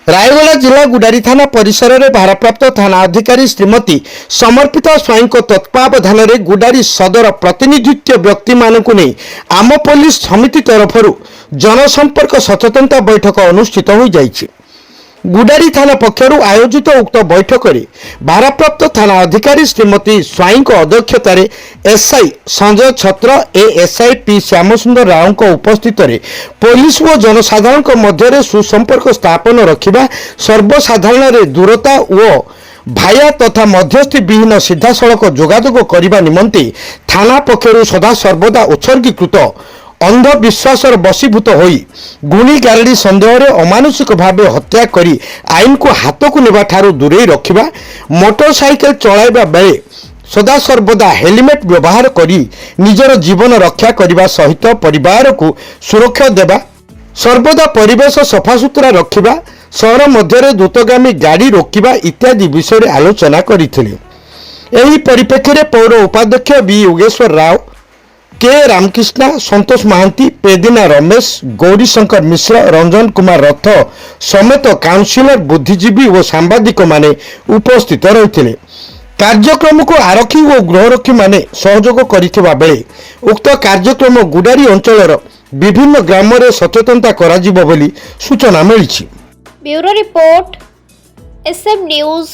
रायगड़ा जिला गुडारी थाना परिसर में भारप्राप्त थाना अधिकारी श्रीमती समर्पित स्वाई तत्वावधान में गुडारी सदर प्रतिनिधित्व व्यक्ति मानक नहीं आम पुलिस समिति तरफ जनसंपर्क सचेतनता बैठक अनुष्ठित हो जाइछि। गुडारी थाना पक्षर आयोजित उक्त बैठक में भारप्राप्त थाना अधिकारी श्रीमती स्वाई अध्यक्षतार एसआई संजय छत्र एएसआई पी श्यामसुंदर राव उपस्थित पुलिस और जनसाधारण मध्य सुसंपर्क स्थापन रखा सर्वसाधारण दूरता और भाया तथा मध्यस्थी विहीन सीधासलख जोगाजोग करने निमंते थाना पक्षर सदा सर्वदा उत्सर्गीकृत अंधविश्वास बशीभूत होई गुणी गारड़ी सन्देह अमानुषिक भाव हत्या करी आईन को हाथ को नेबा ठारू दूरे रखिबा मोटरसाइकेल चलाइबा बेले सदा सर्वदा हेलमेट व्यवहार करी निजर जीवन रक्षा करने सहित परिवार को सुरक्षा देवा सर्वदा परिवेश सफासुतरा रखिबा शहर मध्य द्रुतगामी गाड़ी रोकिबा इत्यादि विषय आलोचना करथिले। एही परिप्रेक्षी में पौर उपाध्यक्ष बी योगेश्वर राव के रामकृष्णा संतोष महांती पेदिना रमेश गौरीशंकर मिश्र रंजन कुमार रथ समेत काउंसिलर बुद्धिजीवी और सांबादिक माने उपस्थित रही कार्यक्रम को आरक्षी और गृहरक्षी माने सहयोग करथिबा बेले उक्त कार्यक्रम गुडारी अंचल विभिन्न ग्राम में सचेतनता कराजिबो बोली सूचना मिली। Bureau report SM news.